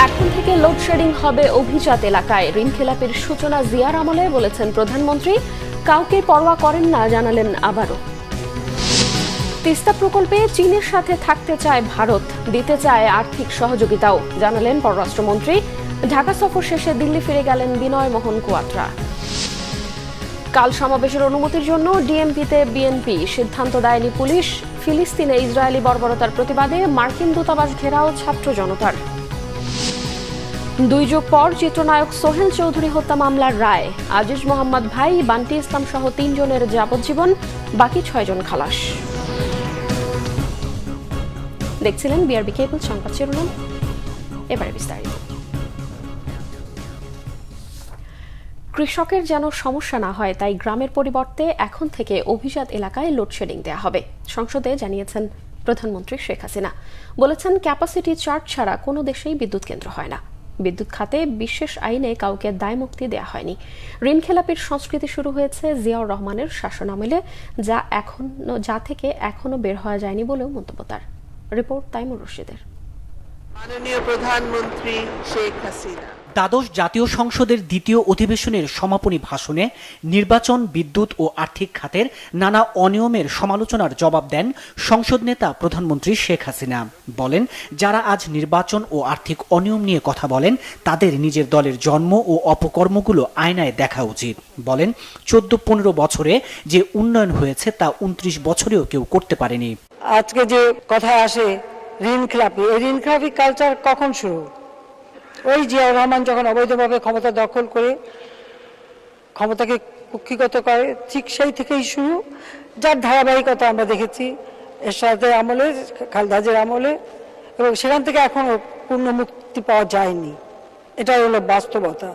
এখন থেকে লোডশেডিং হবে অভিজাত এলাকায়। ঋণ খেলাপির সূচনা জিয়ার আমলে, বলেছেন প্রধানমন্ত্রী। কাউকে পরোয়া করেন না, জানালেন আবারও। তিস্তা প্রকল্পে চীনের সাথে থাকতে চায় ভারত, দিতে চায় আর্থিক সহযোগিতাও, জানালেন পররাষ্ট্রমন্ত্রী। ঢাকা সফর শেষে দিল্লি ফিরে গেলেন বিনয় মোহন কোয়াত্রা। কাল সমাবেশের অনুমতির জন্য ডিএমপিতে বিএনপি, সিদ্ধান্ত দেয়নি পুলিশ। ফিলিস্তিনে ইসরায়েলি বর্বরতার প্রতিবাদে মার্কিন দূতাবাস ঘেরাও ছাত্র জনতার। 2 যুগ পর চিত্রনায়ক সোহেল চৌধুরী হত্যা মামলার রায়। আজিজ মোহাম্মদ ভাই, বান্টি ইসলাম সহ 3 জনের যাবজ্জীবন, বাকি 6 জন খালাস। দেখছিলেন বিআরবি কেবল সংবাদ শিরোনাম, এবারে বিস্তারিত। কৃষকের যেন সমস্যা না হয়, তাই গ্রামের পরিবর্তে এখন থেকে অভিজাত এলাকায় লোডশেডিং দেওয়া হবে, সংসদে জানিয়েছেন প্রধানমন্ত্রী শেখ হাসিনা। বলেছেন, ক্যাপাসিটি চার্জ ছাড়া কোনো দেশেই বিদ্যুৎ কেন্দ্র হয় না। বিদ্যুৎ খাতে বিশেষ আইনে কাউকে দায়মুক্তি দেওয়া হয়নি। ঋণ খেলাপির সংস্কৃতি শুরু হয়েছে জিয়াউর রহমানের শাসনামলে, যা থেকে এখনো বের হওয়া যায়নি বলেও মন্তব্য তার। রিপোর্ট তাইমুর রশিদের। মাননীয় প্রধানমন্ত্রী শেখ হাসিনা দ্বাদশ জাতীয় সংসদের দ্বিতীয় অধিবেশনের সমাপনী ভাষণে নির্বাচন, বিদ্যুৎ ও আর্থিক খাতের নানা অনিয়মের সমালোচনার জবাব দেন সংসদ নেতা প্রধানমন্ত্রী শেখ হাসিনা। বলেন, যারা আজ নির্বাচন ও আর্থিক অনিয়ম নিয়ে কথা বলেন, তাদের নিজের দলের জন্ম ও অপকর্মগুলো আয়নায় দেখা উচিত। বলেন, 14-15 বছরে যে উন্নয়ন হয়েছে তা 29 বছরেও কেউ করতে পারেনি। আজকে যে কথা আসে ঋণ খেলাপি, এই ঋণ খেলাপি কালচার কখন শুরু? ওই জিয়াউর রহমান যখন অবৈধভাবে ক্ষমতা দখল করে ক্ষমতাকে কুক্ষিগত করে, ঠিক সেই থেকেই শুরু, যার ধারাবাহিকতা আমরা দেখেছি এরশাদের আমলে, খালেদা জিয়ার আমলে, এবং সেখান থেকে এখনো পূর্ণ মুক্তি পাওয়া যায়নি। এটাই হলো বাস্তবতা।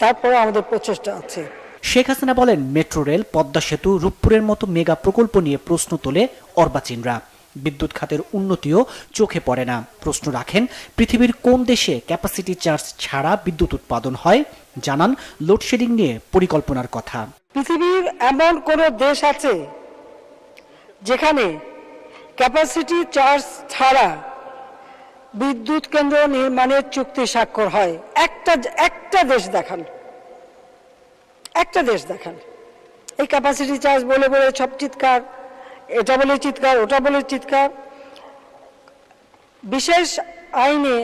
তারপরে আমাদের প্রচেষ্টা আছে। শেখ হাসিনা বলেন, মেট্রো রেল, পদ্মা সেতু, রূপপুরের মতো মেগা প্রকল্প নিয়ে প্রশ্ন তোলে অর্বাচীনরা। বিদ্যুৎ খাতের উন্নতিও চোখে পড়ে না। প্রশ্ন রাখেন, পৃথিবীর কোন দেশে ক্যাপাসিটি চার্জ ছাড়া বিদ্যুৎ উৎপাদন হয়? জানান লোডশেডিং নিয়ে পরিকল্পনার কথা। পৃথিবীর এমন কোন দেশ আছে যেখানে ক্যাপাসিটি চার্জ ছাড়া বিদ্যুৎ কেন্দ্র নির্মাণের চুক্তি স্বাক্ষর হয়? একটা দেশ দেখান, একটা দেশ দেখান। এই ক্যাপাসিটি চার্জ বলে বলে সব চিৎকার, এটা বলে চিৎকার, ওটা বলে চিৎকার। বিশেষ আইনে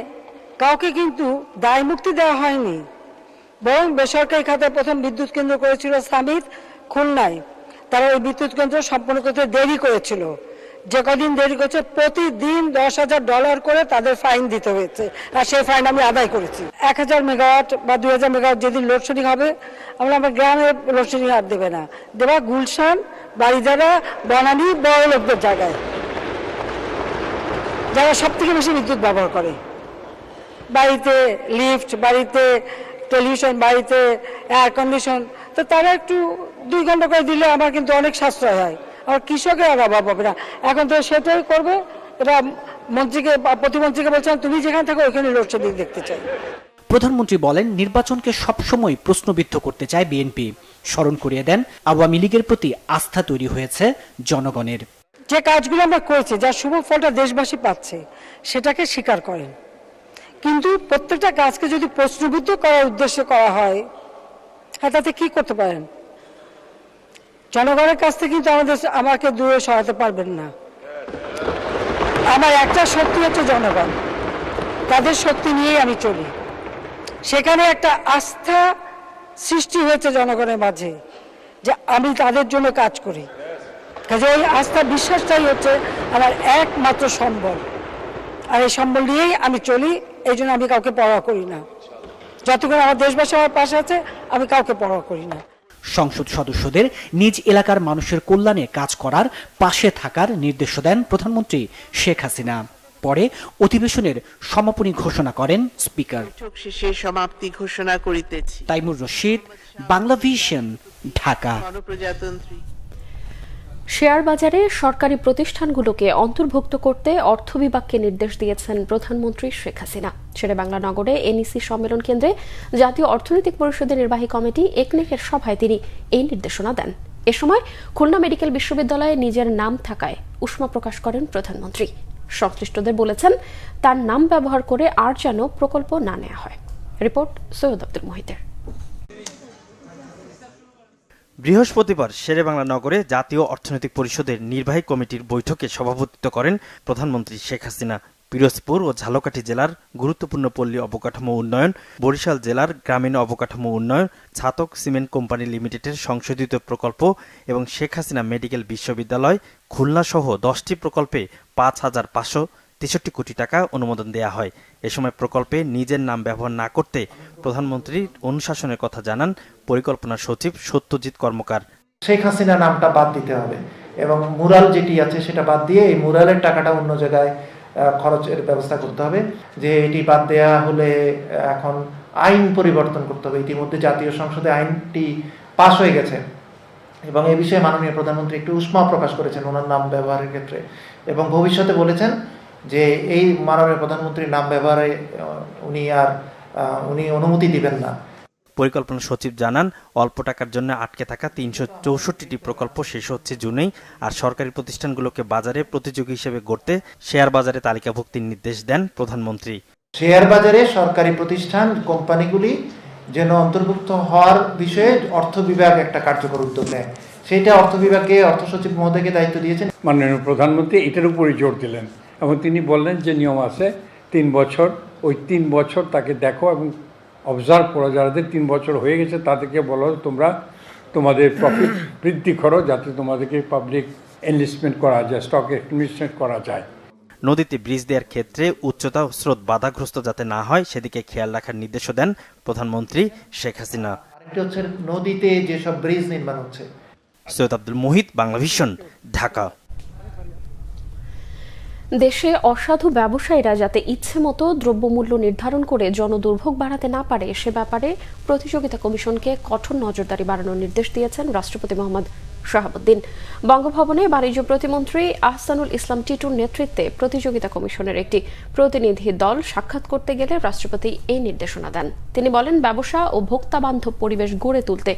কাউকে কিন্তু দায়মুক্তি দেওয়া হয়নি, বরং বেসরকারি খাতে প্রথম বিদ্যুৎ কেন্দ্র করেছিল সামিত খুলনায়। তারা ওই বিদ্যুৎ কেন্দ্র সম্পন্ন করতে দেরি করেছিল। যে কদিন দেরি করেছে, প্রতিদিন $10,000 করে তাদের ফাইন দিতে হয়েছে, আর সেই ফাইন আমি আদায় করেছি। 1000 মেগাওয়াট বা 2000 মেগাওয়াট যেদিন লোডশেডিং হবে, আমার গ্রামে লোডশেডিং আর দেবে না, দেবা গুলশান, বাড়িদারা, বনানী, বড় লোকদের জায়গায়, যারা সব থেকে বেশি বিদ্যুৎ ব্যবহার করে। বাড়িতে লিফট, বাড়িতে টেলিভিশন, বাড়িতে এয়ার কন্ডিশন, তো তারা একটু 2 ঘন্টা করে দিলে আমার কিন্তু অনেক সাশ্রয় হয়, আর কৃষকের আর অভাব হবে না। এখন তো সেটাই করবে। এটা মন্ত্রীকে, প্রতিমন্ত্রীকে বলছিলাম, তুমি যেখানে থাকো ওইখানে লোডশেডিং দেখতে চাই। প্রধানমন্ত্রী বলেন, নির্বাচনকে সবসময় প্রশ্নবিদ্ধ করতে চায় বিএনপি। স্মরণ করিয়ে দেন, আওয়ামী লীগের প্রতি আস্থা তৈরি হয়েছে জনগণের। যে কাজগুলো আমরা করেছি, যার শুভ ফলটা দেশবাসী পাচ্ছে, সেটাকে স্বীকার করেন। কিন্তু প্রত্যেকটা কাজকে যদি প্রশ্নবিদ্ধ করার উদ্দেশ্যে করা হয়, তাতে কি করতে পারেন? জনগণের কাছ থেকে কিন্তু আমাকে দূরে সরাতে পারবেন না। আমার একটা শক্তি হচ্ছে জনগণ, তাদের শক্তি নিয়েই আমি চলি। সেখানে একটা আস্থা সৃষ্টি হয়েছে জনগণের মাঝে, যে আমি তাদের জন্য কাজ করি। কাজে এই আস্থা, বিশ্বাসটাই হচ্ছে আমার একমাত্র সম্বল, আর এই সম্বল নিয়েই আমি চলি। এই জন্য আমি কাউকে পরোয়া করি না। যতক্ষণ আমার দেশবাসী আমার পাশে আছে, আমি কাউকে পরোয়া করি না। সংসদ সদস্যদের নিজ এলাকার মানুষের কল্যাণে কাজ করার, পাশে থাকার নির্দেশ দেন প্রধানমন্ত্রী শেখ হাসিনা। পরে অধিবেশনের সমাপনী ঘোষণা করেন স্পিকার। শেষে সমাপ্তি ঘোষণা করিতেছি। তাইমুর রশিদ, বাংলা ভিশন, ঢাকা। গণপ্রজাতন্ত্রী। শেয়ার বাজারে সরকারি প্রতিষ্ঠানগুলোকে অন্তর্ভুক্ত করতে অর্থ বিভাগকে নির্দেশ দিয়েছেন প্রধানমন্ত্রী শেখ হাসিনা। শেরেবাংলা নগরে এনইসি সম্মেলন কেন্দ্রে জাতীয় অর্থনৈতিক পরিষদের নির্বাহী কমিটি একনেকের সভায় তিনি এই নির্দেশনা দেন। এ সময় খুলনা মেডিকেল বিশ্ববিদ্যালয়ে নিজের নাম থাকায় উষ্মা প্রকাশ করেন প্রধানমন্ত্রী। সংশ্লিষ্টদের বলেছেন তার নাম ব্যবহার করে আর যেন প্রকল্প না নেওয়া হয়। রিপোর্ট সৈয়দ আব্দুল মুহিতের। বৃহস্পতিবার শেরেবাংলা নগরে জাতীয় অর্থনৈতিক পরিষদের নির্বাহী কমিটির বৈঠকে সভাপতিত্ব করেন প্রধানমন্ত্রী শেখ হাসিনা। পিরোজপুর ও ঝালকাঠি জেলার গুরুত্বপূর্ণ পল্লী অবকাঠামো উন্নয়ন, বরিশাল জেলার গ্রামীণ অবকাঠামো উন্নয়ন, ছাতক সিমেন্ট কোম্পানি লিমিটেডের সংশোধিত প্রকল্প এবং শেখ হাসিনা মেডিকেল বিশ্ববিদ্যালয় খুলনা সহ 10টি প্রকল্পে 5,563 কোটি টাকা অনুমোদন দেয়া হয়। এ সময় প্রকল্পে নিজের নাম ব্যবহার না করতে প্রধানমন্ত্রীর অনুশাসনের কথা জানান পরিকল্পনা সচিব সত্যজিৎ কর্মকার। শেখ হাসিনা নামটা বাদ দিতে হবে এবং মুরাল যেটি আছে সেটা বাদ দিয়ে এই মুরালের টাকাটা অন্য জায়গায় খরচের ব্যবস্থা করতে হবে। যে এটি বাদ দেওয়া হলে এখন আইন পরিবর্তন করতে হবে। ইতিমধ্যে জাতীয় সংসদে আইনটি পাশ হয়ে গেছে এবং এই বিষয়ে মাননীয় প্রধানমন্ত্রী একটু উষ্মা প্রকাশ করেছেন ওনার নাম ব্যবহারের ক্ষেত্রে এবং ভবিষ্যতে বলেছেন যে এই মাননীয় প্রধানমন্ত্রীর নাম ব্যবহারে উনি অনুমতি দিবেন না। পরিকল্পনা সচিব জানান অল্প টাকার জন্য আটকে থাকা 364টি প্রকল্প শেষ হচ্ছে জুনেই। আর সরকারি প্রতিষ্ঠানগুলোকে বাজারে প্রতিযোগী হিসেবে গড়তে শেয়ার বাজারে তালিকাভুক্তির নির্দেশ দেন প্রধানমন্ত্রী। শেয়ার বাজারে সরকারি প্রতিষ্ঠান কোম্পানিগুলি যেন অন্তর্ভুক্ত হওয়ার বিষয়ে অর্থ বিভাগ একটা কার্যকর উদ্যোগ নেয়, সেটা অর্থ বিভাগকে অর্থ সচিব মহোদয়কে দায়িত্ব দিয়েছেন। মাননীয় প্রধানমন্ত্রী এটার উপরে জোর দিলেন এবং তিনি বললেন যে নিয়ম আছে 3 বছর, ওই 3 বছর তাকে দেখো এবং অবজার্ভ করো। যাদের 3 বছর হয়ে গেছে তাদেরকে বলো তোমরা তোমাদের প্রফিট বৃদ্ধি করো যাতে তোমাদেরকে পাবলিক এনলিস্টমেন্ট করা যায়, স্টক এনলিস্টমেন্ট করা যায়। নদীতে ব্রিজ দেওয়ার ক্ষেত্রে উচ্চতা ও স্রোত বাধাগ্রস্ত যাতে না হয় সেদিকে খেয়াল রাখার নির্দেশও দেন প্রধানমন্ত্রী শেখ হাসিনা। আরেকটি হচ্ছে নদীতে যেসব ব্রিজ নির্মাণ হচ্ছে। সৈয়দ আব্দুল মুহিত, বাংলাভিশন, ঢাকা। দেশে অসাধু ব্যবসায়ীরা যাতে ইচ্ছে মতো দ্রব্যমূল্য নির্ধারণ করে জনদুর্ভোগ বাড়াতে না পারে সে ব্যাপারে প্রতিযোগিতা কমিশনকে কঠোর নজরদারি বাড়ানোর নির্দেশ দিয়েছেন রাষ্ট্রপতি মোহাম্মদ শাহাবুদ্দিন। বঙ্গভবনে বাণিজ্য প্রতিমন্ত্রী আহসানুল ইসলাম টিটুর নেতৃত্বে প্রতিযোগিতা কমিশনের একটি প্রতিনিধি দল সাক্ষাৎ করতে গেলে রাষ্ট্রপতি এই নির্দেশনা দেন। তিনি বলেন, ব্যবসা ও ভোক্তা বান্ধব পরিবেশ গড়ে তুলতে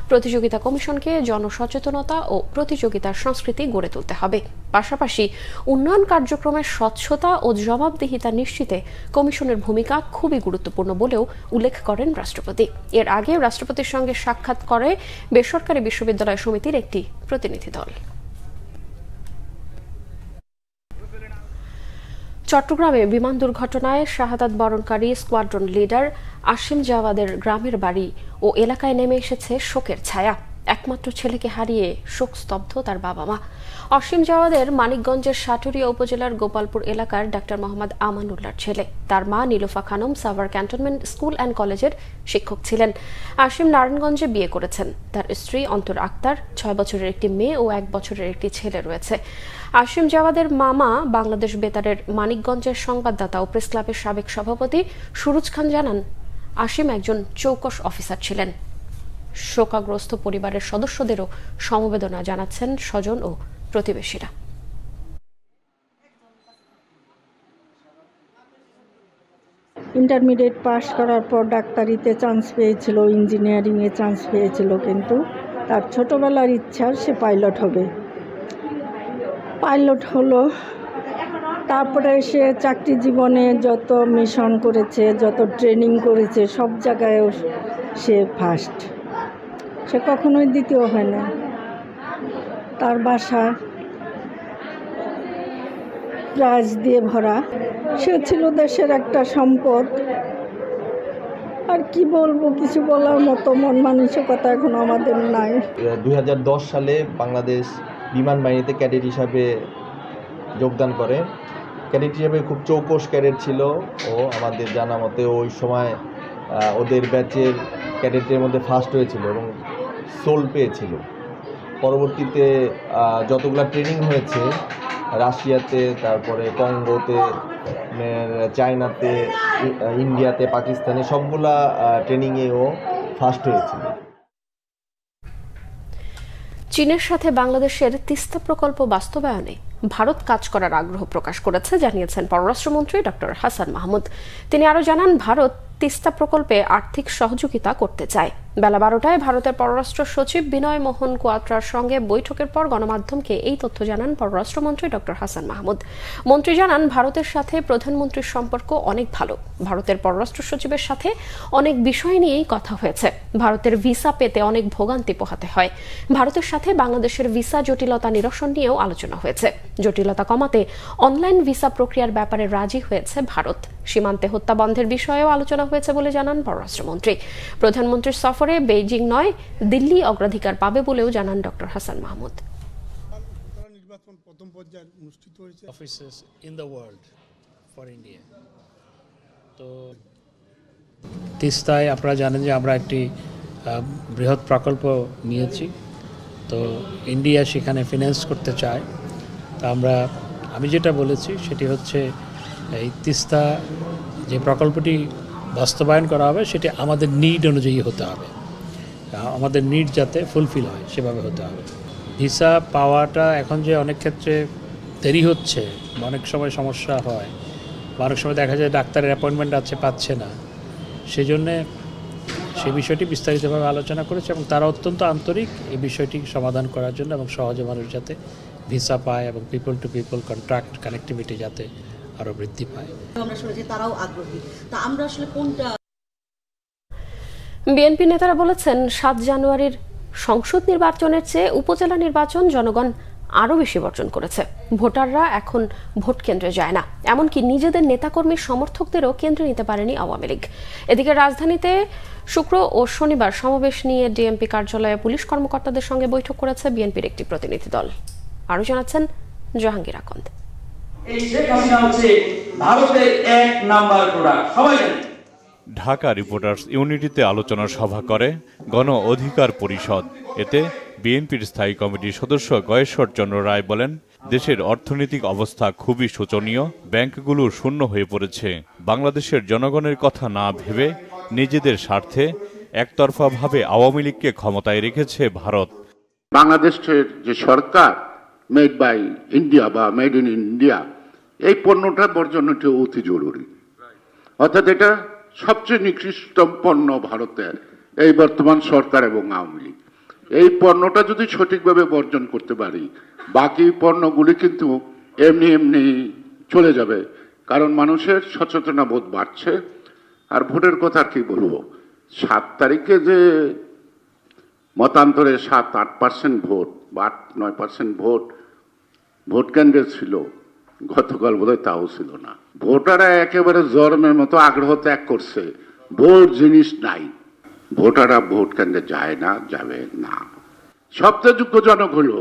প্রতিযোগিতা কমিশনকে জনসচেতনতা ও প্রতিযোগিতার সংস্কৃতি গড়ে তুলতে হবে। পাশাপাশি উন্নয়ন কার্যক্রমের স্বচ্ছতা ও জবাবদিহিতা নিশ্চিতে কমিশনের ভূমিকা খুবই গুরুত্বপূর্ণ বলেও উল্লেখ করেন রাষ্ট্রপতি। এর আগে রাষ্ট্রপতির সঙ্গে সাক্ষাৎ করে বেসরকারি বিশ্ববিদ্যালয় সমিতির একটি প্রতিনিধি দল। চট্টগ্রামে বিমান দুর্ঘটনায় শাহাদাত বরণকারী স্কোয়াড্রন লিডার আসিম জাওয়াদের গ্রামের বাড়ি ও এলাকায় নেমে এসেছে শোকের ছায়া। একমাত্র ছেলেকে হারিয়ে শোকস্তব্ধ তার বাবা মা। অসীম জাওয়াদের মানিকগঞ্জের সাটুরিয়া উপজেলার গোপালপুর এলাকার ডাক্তার মোহাম্মদ আমানুল্লাহর ছেলে। তার মা Nilufa Khanam Savar cantonment school and কলেজের শিক্ষক ছিলেন। আসিম নারায়ণগঞ্জে বিয়ে করেছেন। তার স্ত্রী অন্তর আক্তার, 6 বছরের একটি মেয়ে ও 1 বছরের একটি ছেলে রয়েছে। আসিম জাওয়াদের মামা বাংলাদেশ বেতারের মানিকগঞ্জের সংবাদদাতা ও প্রেস ক্লাবের সাবেক সভাপতি সুরুজ খান জানান, আসিম একজন চৌকস অফিসার ছিলেন। শোকাগ্রস্ত পরিবারের সদস্যদেরও সমবেদনা জানাচ্ছেন স্বজন ও প্রতিবেশীরা। ইন্টারমিডিয়েট পাশ করার পর ডাক্তারিতে চান্স পেয়েছিল, ইঞ্জিনিয়ারিংয়ে চান্স পেয়েছিল, কিন্তু তার ছোটবেলার ইচ্ছা সে পাইলট হবে। পাইলট হলো, তারপরে সে চাকরি জীবনে যত মিশন করেছে, যত ট্রেনিং করেছে, সব জায়গায় সে ফার্স্ট, সে কখনোই দ্বিতীয় হয় না। তার বাসা প্রাইজ দিয়ে ভরা, সে ছিল দেশের একটা সম্পদ। আর কি বলবো, কিছু বলার মতো মন মানসিকতা এখন আমাদের নাই। 2010 সালে বাংলাদেশ বিমান বাহিনীতে ক্যাডেট হিসাবে যোগদান করে। ক্যাডেট হিসাবে খুব চৌকস ক্যাডেট ছিল ও, আমাদের জানা মতে ওই সময় ওদের ব্যাচের ক্যাডেটের মধ্যে ফার্স্ট হয়েছিল এবং সোল পেয়েছিল। পরবর্তীতে যতগুলা ট্রেনিং হয়েছে রাশিয়াতে, তারপরে কঙ্গোতে, চায়নাতে, ইন্ডিয়াতে, পাকিস্তানে, সবগুলা ট্রেনিংয়েও ফার্স্ট হয়েছিল। চীনের সাথে বাংলাদেশের তিস্তা প্রকল্প বাস্তবায়নে ভারত কাজ করার আগ্রহ প্রকাশ করেছে জানিয়েছেন পররাষ্ট্রমন্ত্রী ডক্টর হাসান মাহমুদ। তিনি আরও জানান, ভারত তিস্তা প্রকল্পে আর্থিক সহযোগিতা করতে চায়। বেলা 12টায় ভারতের পররাষ্ট্র সচিব বিনয় মোহন কোয়াত্রার সঙ্গে বৈঠকের পর গণমাধ্যমকে এই তথ্য জানান পররাষ্ট্রমন্ত্রী ডক্টর হাসান মাহমুদ। মন্ত্রী জানান, ভারতের সাথে প্রধানমন্ত্রীর সম্পর্ক অনেক ভালো। ভারতের পররাষ্ট্র সচিবের সাথে অনেক বিষয় নিয়েই কথা হয়েছে। ভারতের ভিসা পেতে অনেক ভোগান্তি পোহাতে হয়। ভারতের সাথে বাংলাদেশের ভিসা জটিলতা নিরসন নিয়েও আলোচনা হয়েছে। জটিলতা কমাতে অনলাইন ভিসা প্রক্রিয়ার ব্যাপারে রাজি হয়েছে ভারত। সীমান্তে হত্যা বন্ধের বিষয়েও আলোচনা হয়েছে বলে জানান পররাষ্ট্রমন্ত্রী। প্রধানমন্ত্রীর সফরে বেইজিং নয়, দিল্লি অগ্রাধিকার পাবে বলেও জানান ডক্টর হাসান মাহমুদ। নির্বাচন প্রথম পর্যায়ে অনুষ্ঠিত হয়েছে offices in the world for India. তো তিস্তায় আপনারা জানেন যে আমরা একটি বৃহৎ প্রকল্প নিয়েছি। তো ইন্ডিয়া সেখানে ফিন্যান্স করতে চায়। তা আমি যেটা বলেছি সেটি হচ্ছে এই তিস্তা যে প্রকল্পটি বাস্তবায়ন করা হবে সেটি আমাদের নিড অনুযায়ী হতে হবে। আমাদের নিড যাতে ফুলফিল হয় সেভাবে হতে হবে। ভিসা পাওয়াটা এখন যে অনেক ক্ষেত্রে দেরি হচ্ছে, অনেক সময় সমস্যা হয়, অনেক সময় দেখা যায় ডাক্তারের অ্যাপয়েন্টমেন্ট আছে, পাচ্ছে না, সেজন্যে সেই বিষয়টি বিস্তারিতভাবে আলোচনা করেছে এবং তারা অত্যন্ত আন্তরিক এই বিষয়টি সমাধান করার জন্য এবং সহজে মানুষ যাতে ভিসা পায় এবং people to people contract connectivity যাতে আরও বৃদ্ধি পায়। আমরা শুনেছি তারাও আগ্রহী। তা আমরা আসলে কোনটা? বিএনপি নেতারা বলেছেন, 7 জানুয়ারির সংসদ নির্বাচনের চেয়ে উপজেলা নির্বাচন জনগণ আরও বেশি বর্জন করেছে। ভোটাররা এখন ভোট কেন্দ্রে যায় না, এমনকি নিজেদের নেতাকর্মী সমর্থকদেরও কেন্দ্রে নিতে পারেনি আওয়ামী লীগ। এদিকে রাজধানীতে শুক্র ও শনিবার সমাবেশ নিয়ে ডিএমপি কার্যালয়ে পুলিশ কর্মকর্তাদের সঙ্গে বৈঠক করেছে বিএনপির একটি প্রতিনিধি দল। আরও জানাচ্ছেন জাহাঙ্গীর আকন্দ। ঢাকা রিপোর্টার্স ইউনিটিতে আলোচনা সভা করে গণ অধিকার পরিষদ। এতে বিএনপির স্থায়ী কমিটির সদস্য গয়েশ্বর চন্দ্র রায় বলেন, দেশের অর্থনৈতিক অবস্থা খুবই শোচনীয়, ব্যাংকগুলো শূন্য হয়ে পড়েছে। বাংলাদেশের জনগণের কথা না ভেবে নিজেদের স্বার্থে একতরফাভাবে আওয়ামী লীগকে ক্ষমতায় রেখেছে ভারত। বাংলাদেশের যে সরকার মেড বাই ইন্ডিয়া বা মেড ইন ইন্ডিয়া, এই পণ্যটা বর্জনটি অতি জরুরি। অর্থাৎ এটা সবচেয়ে নিকৃষ্ট পণ্য ভারতের এই বর্তমান সরকার এবং আওয়ামী লীগ। এই পণ্যটা যদি সঠিকভাবে বর্জন করতে পারি, বাকি পণ্যগুলি কিন্তু এমনি এমনি চলে যাবে, কারণ মানুষের সচেতনতা বোধ বাড়ছে। আর ভোটের কথা কি বলবো, 7 তারিখে যে মতান্তরে 7-8% ভোট বা 8-9% ভোট কেন্দ্রে ছিল, গতকাল বোধহয় তাও ছিল না। ভোটাররা একেবারে জন্মের মতো আগ্রহ ত্যাগ করছে, ভোট জিনিস নাই, ভোটাররা ভোট কেন্দ্রে যায় না, যাবে না। সবচেয়ে যোগ্য জনক হলো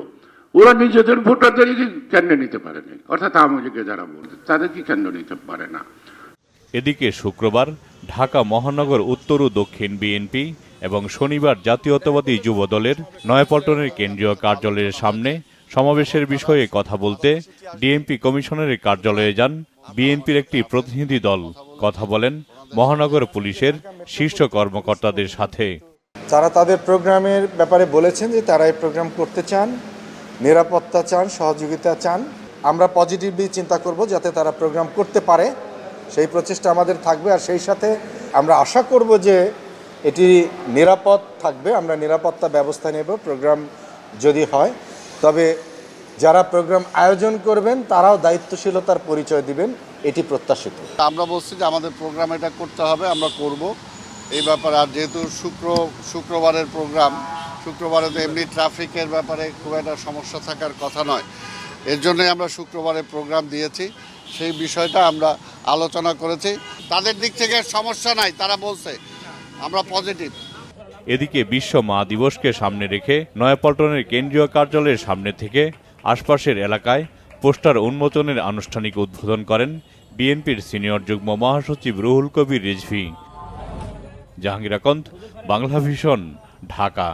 ওরা নিজেদের ভোটারদেরই কেন্দ্রে নিতে পারেনি, অর্থাৎ আওয়ামী লীগে যারা বলছে তাদের কি কেন্দ্র নিতে পারে না। এদিকে শুক্রবার ঢাকা মহানগর উত্তর ও দক্ষিণ বিএনপি এবং শনিবার জাতীয়তাবাদী যুব দলের নয়াপল্টনের কেন্দ্রীয় কার্যালয়ের সামনে সমাবেশের বিষয়ে কথা বলতে ডিএমপি কমিশনারের কার্যালয়ে যান বিএনপির একটি প্রতিনিধি দল। কথা বলেন মহানগর পুলিশের শীর্ষ কর্মকর্তাদের সাথে। তারা তাদের প্রোগ্রামের ব্যাপারে বলেছেন যে তারা এই প্রোগ্রাম করতে চান, নিরাপত্তা চান, সহযোগিতা চান। আমরা পজিটিভলি চিন্তা করব যাতে তারা প্রোগ্রাম করতে পারে, সেই প্রচেষ্টা আমাদের থাকবে। আর সেই সাথে আমরা আশা করব যে এটি নিরাপদ থাকবে, আমরা নিরাপত্তা ব্যবস্থা নেব। প্রোগ্রাম যদি হয়, তবে যারা প্রোগ্রাম আয়োজন করবেন তারাও দায়িত্বশীলতার পরিচয় দিবেন, এটি প্রত্যাশিত। আমরা বলছি যে আমাদের প্রোগ্রাম এটা করতে হবে, আমরা করব এই ব্যাপারে। আর যেহেতু শুক্রবারের প্রোগ্রাম, শুক্রবারে তো এমনি ট্রাফিকের ব্যাপারে খুব একটা সমস্যা থাকার কথা নয়, এর জন্যই আমরা শুক্রবারের প্রোগ্রাম দিয়েছি। সেই বিষয়টা আমরা আলোচনা করেছি, তাদের দিক থেকে সমস্যা নাই, তারা বলছে আমরা পজিটিভ। এদিকে বিশ্ব মা দিবসকে সামনে রেখে নয়াপল্টনের কেন্দ্রীয় কার্যালয়ের সামনে থেকে আশপাশের এলাকায় পোস্টার উন্মোচনের আনুষ্ঠানিক উদ্বোধন করেন বিএনপির সিনিয়র যুগ্ম মহাসচিব রুহুল কবির রিজভী। জাহাঙ্গীর আকন্দ, বাংলা ভিশন, ঢাকা।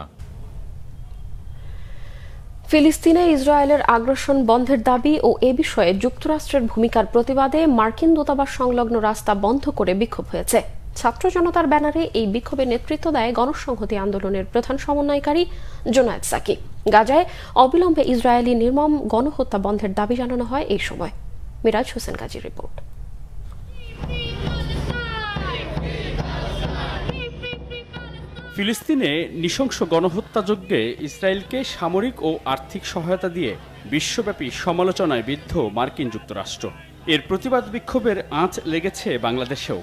ফিলিস্তিনে ইসরায়েলের আগ্রাসন বন্ধের দাবি ও এ বিষয়ে যুক্তরাষ্ট্রের ভূমিকার প্রতিবাদে মার্কিন দূতাবাস সংলগ্ন রাস্তা বন্ধ করে বিক্ষোভ হয়েছে। ছাত্র জনতার ব্যানারে এই বিক্ষোভে নেতৃত্ব দেয় গণসংহতি আন্দোলনের প্রধান সমন্বয়কারী জোনায়েদ সাকি। গাজায় অবিলম্বে ইসরায়েলি নির্মম গণহত্যা বন্ধের দাবি জানানো হয় এই সময়। মিরাজ হোসেন গাজীর রিপোর্ট। ফিলিস্তিনে নৃশংস গণহত্যাযজ্ঞে ইসরায়েলকে সামরিক ও আর্থিক সহায়তা দিয়ে বিশ্বব্যাপী সমালোচনায় বিদ্ধ মার্কিন যুক্তরাষ্ট্র। এর প্রতিবাদ বিক্ষোভের আঁচ লেগেছে বাংলাদেশেও।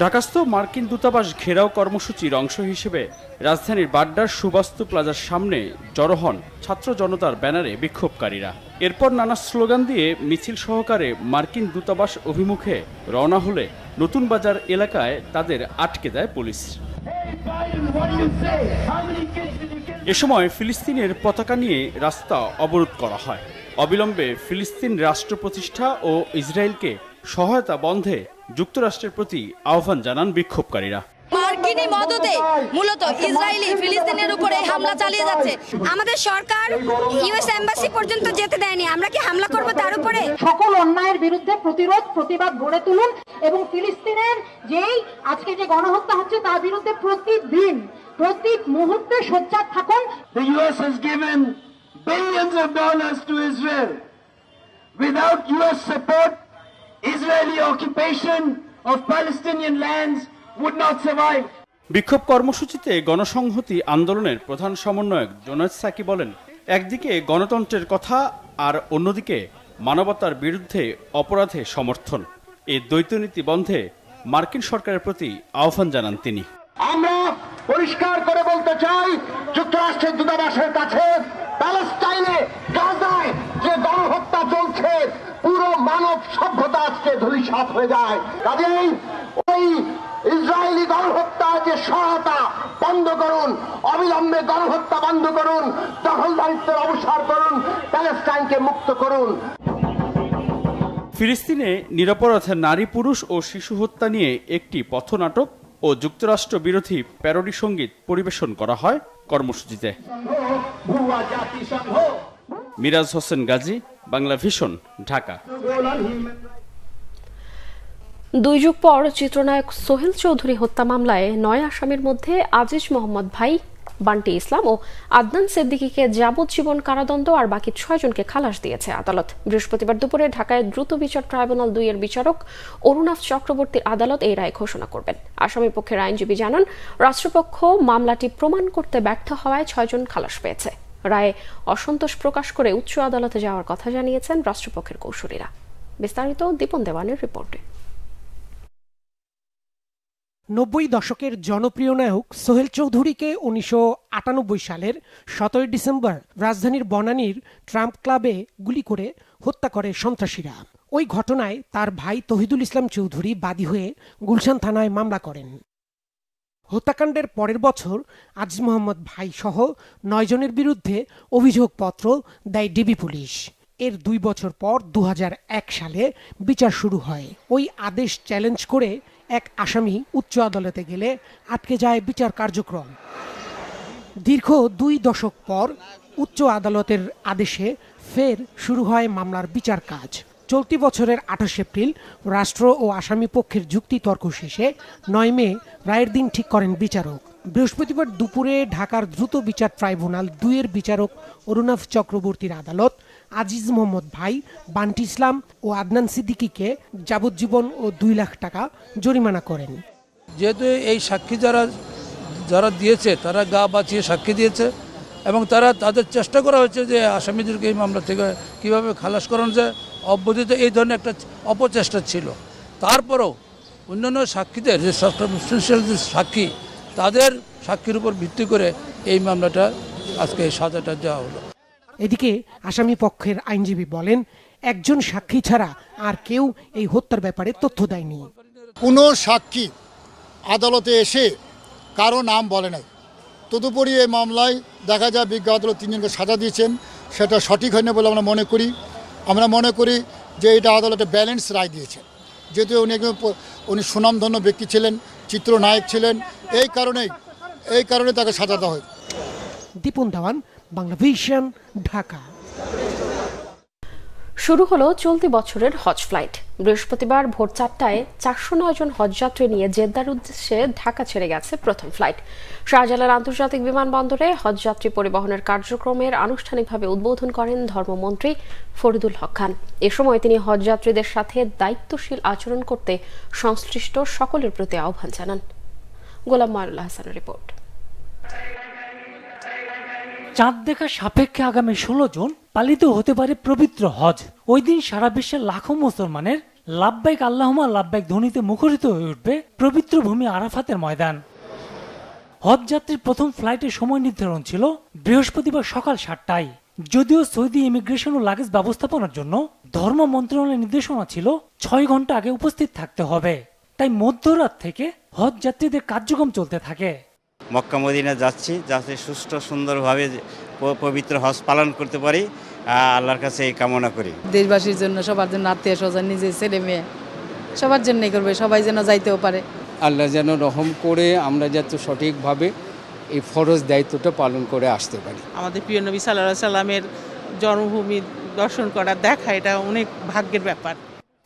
ঢাকাস্থ মার্কিন দূতাবাস ঘেরাও কর্মসূচির অংশ হিসেবে রাজধানীর বাড্ডার সুবাস্তু প্লাজার সামনে জড়ো হন ছাত্র জনতার ব্যানারে বিক্ষোভকারীরা। এরপর নানা স্লোগান দিয়ে মিছিল সহকারে মার্কিন দূতাবাস অভিমুখে রওনা হলে নতুন বাজার এলাকায় তাদের আটকে দেয় পুলিশ। এ সময় ফিলিস্তিনের পতাকা নিয়ে রাস্তা অবরোধ করা হয়। অবিলম্বে ফিলিস্তিন রাষ্ট্র প্রতিষ্ঠা ও ইসরায়েলকে সহায়তা বন্ধে যুক্তরাষ্ট্রের প্রতি আহ্বান জানান বিক্ষোভকারীরা। মার্কিনী মদতে মূলত ইসরায়েলি ফিলিস্তিনের উপরে হামলা চালিয়ে যাচ্ছে। আমাদের সরকার ইউএস এম্বাসি পর্যন্ত যেতে দেয়নি, আমরা কি হামলা করব তার উপরে? সকল অন্যায়ের বিরুদ্ধে প্রতিবাদ গড়ে তুলুন এবং ফিলিস্তিনের যেই আজকে যে গণহত্যা হচ্ছে তার বিরুদ্ধে প্রতিদিন প্রতি মুহূর্তে সোচ্চার থাকুন। The US has given billions of dollars to Israel. Without US support, Israeli occupation of Palestinian lands would not survive. বিক্ষোভ কর্মসূচিতে গণসংহতি আন্দোলনের প্রধান সমন্বয়ক জোনায়েদ সাকি বলেন, একদিকে গণতন্ত্রের কথা আর অন্যদিকে মানবতার বিরুদ্ধে অপরাধে সমর্থন। এই দ্বৈতনীতি বন্ধে মার্কিন সরকারের প্রতি আহ্বান জানান তিনি। আমরা পরিষ্কার করে বলতে চাই যুক্তরাষ্ট্রের দূতাবাসের কাছে, প্যালেস্টাইনে গাজায় যে গণহত্যা চলছে পুরো মানব সভ্যতা আজকে ধূলিসাৎ হয়ে যায়। কাজেই ওই ইসরায়েলি গণহত্যা যে সহায়তা বন্ধ করুন, অবিলম্বে গণহত্যা বন্ধ করুন, দখলদারিত্বের অবসান করুন, প্যালেস্টাইনকে মুক্ত করুন। ফিলিস্তিনে নিরপরাধ নারী, পুরুষ ও শিশু হত্যা নিয়ে একটি পথনাটক ও যুক্তরাষ্ট্র বিরোধী প্যারোডি সঙ্গীত পরিবেশন করা হয় কর্মসূচিতে। মিরাজ হোসেন গাজী, বাংলা ভিশন, ঢাকা। 2 যুগ পর চিত্রনায়ক সোহেল চৌধুরী হত্যা মামলায় 9 আসামির মধ্যে আজিজ মোহাম্মদ ভাই, বান্টি ইসলাম ও আদনান সিদ্দিকীকে যাবজ্জীবন কারাদণ্ড আর বাকি 6 জনকে খালাস দিয়েছে আদালত। বৃহস্পতিবার দুপুরে ঢাকায় দ্রুত বিচার ট্রাইব্যুনাল 2 এর বিচারক অরুণাভ চক্রবর্তীর আদালত এই রায় ঘোষণা করবেন। আসামি পক্ষের আইনজীবী জানান, রাষ্ট্রপক্ষ মামলাটি প্রমাণ করতে ব্যর্থ হওয়ায় 6 জন খালাস পেয়েছে। রায়ে অসন্তোষ প্রকাশ করে উচ্চ আদালতে যাওয়ার কথা জানিয়েছেন রাষ্ট্রপক্ষের কৌঁসুলিরা। বিস্তারিত দীপন দেওয়ানের রিপোর্টে। 90 দশকের জনপ্রিয় নায়ক সোহেল চৌধুরীকে 1998 সালের 17 ডিসেম্বর রাজধানীর বনানীর ট্রাম্প ক্লাবে গুলি করে হত্যা করে সন্ত্রাসীরা। ওই ঘটনায় তার ভাই তহিদুল ইসলাম চৌধুরী বাদী হয়ে গুলশান থানায় মামলা করেন। হত্যাকাণ্ডের পরের বছর আজিজ মোহাম্মদ ভাই সহ 9 জনের বিরুদ্ধে অভিযোগপত্র দেয় ডিবি পুলিশ। এর 2 বছর পর 2001 সালে বিচার শুরু হয়। ওই আদেশ চ্যালেঞ্জ করে এক আসামি উচ্চ আদালতে গেলে আটকে যায় বিচার কার্যক্রম। দীর্ঘ 2 দশক পর উচ্চ আদালতের আদেশে ফের শুরু হয় মামলার বিচার কাজ। চলতি বছরের 28 এপ্রিল রাষ্ট্র ও আসামি পক্ষের যুক্তিতর্ক শেষে 9 মে রায়ের দিন ঠিক করেন বিচারক। বৃহস্পতিবার দুপুরে ঢাকার দ্রুত বিচার ট্রাইব্যুনাল 2 এর বিচারক অরুণাভ চক্রবর্তীর আদালত আজিজ মোহাম্মদ ভাই, বান্টি ইসলাম ও আদনান সিদ্দিকীকে যাবজ্জীবন ও 2 লাখ টাকা জরিমানা করেন। যেহেতু এই সাক্ষী যারা দিয়েছে তারা গা বাঁচিয়ে সাক্ষী দিয়েছে এবং তাদের চেষ্টা করা হয়েছে যে আসামিদেরকে এই মামলা থেকে কীভাবে খালাস করানো যায়, অব্যাহত এই ধরনের একটা অপচেষ্টা ছিল। তারপরেও অন্যান্য সাক্ষীদের যে সাবস্টেন্সিয়াল যে সাক্ষী, তাদের সাক্ষীর উপর ভিত্তি করে এই মামলাটা আজকে এই সাজাটা দেওয়া হলো। এদিকে আসামি পক্ষের আইনজীবী বলেন, একজন সাক্ষী ছাড়া আর কেউ এই হত্যার ব্যাপারে তথ্য দেয়নি। কোনো সাক্ষী আদালতে এসে কারো নাম বলে নাই। তদুপরি এই মামলায় দেখা যায় বিজ্ঞ আদালত 3 জনকে সাজা দিয়েছেন, সেটা সঠিক হয়নি বলে আমরা মনে করি যে এটা আদালতে ব্যালেন্স রায় দিয়েছে। যেহেতু উনি সুনামধন্য ব্যক্তি ছিলেন, চিত্রনায়ক ছিলেন, এই কারণে তাকে সাজা দেওয়া হয়। দীপন দেওয়ান, বাংলা ভিশন, ঢাকা। শুরু হলো চলতি বছরের হজ ফ্লাইট। বৃহস্পতিবার ভোর 4টায় 409 জন হজযাত্রী নিয়ে জেদ্দার উদ্দেশ্যে ঢাকা ছেড়ে গেছে প্রথম ফ্লাইট। শাহজালাল আন্তর্জাতিক বিমানবন্দরে হজযাত্রী পরিবহনের কার্যক্রমের আনুষ্ঠানিকভাবে উদ্বোধন করেন ধর্মমন্ত্রী ফরিদুল হক খান। এ সময় তিনি হজযাত্রীদের সাথে দায়িত্বশীল আচরণ করতে সংশ্লিষ্ট সকলের প্রতি আহ্বান জানান। গোলাম মারুল্লাহ হাসানের রিপোর্ট। চাঁদ দেখা সাপেক্ষে আগামী 16 জুন পালিত হতে পারে পবিত্র হজ। ওই দিন সারা বিশ্বের লাখো মুসলমানের লাব্বাইক আল্লাহুম্মা লাব্বাইক ধ্বনিতে মুখরিত হয়ে উঠবে পবিত্র ভূমি আরাফাতের ময়দান। হজ যাত্রীর প্রথম ফ্লাইটের সময় নির্ধারণ ছিল বৃহস্পতিবার সকাল 7টায়। যদিও সৌদি ইমিগ্রেশন ও লাগেজ ব্যবস্থাপনার জন্য ধর্ম মন্ত্রণালয়ের নির্দেশনা ছিল 6 ঘন্টা আগে উপস্থিত থাকতে হবে। তাই মধ্যরাত থেকে হজ যাত্রীদের কার্যক্রম চলতে থাকে। মক্কা মদিনা যাচ্ছি যাতে সুষ্ঠু সুন্দরভাবে পবিত্র হজ পালন করতে পারি, আল্লাহর কাছে এই কামনা করি। দেশবাসীর জন্য, সবার জন্য, আত্মীয় স্বজন, নিজের ছেলে মেয়ে সবার জন্যই করবে, সবাই যেন যাইতেও পারে। আল্লাহ যেন রহম করে আমরা যাতে সঠিকভাবে এই ফরজ দায়িত্বটা পালন করে আসতে পারি। আমাদের প্রিয় নবী সাল্লাল্লাহু আলাইহি সাল্লামের জন্মভূমি দর্শন করা, দেখা, এটা অনেক ভাগ্যের ব্যাপার।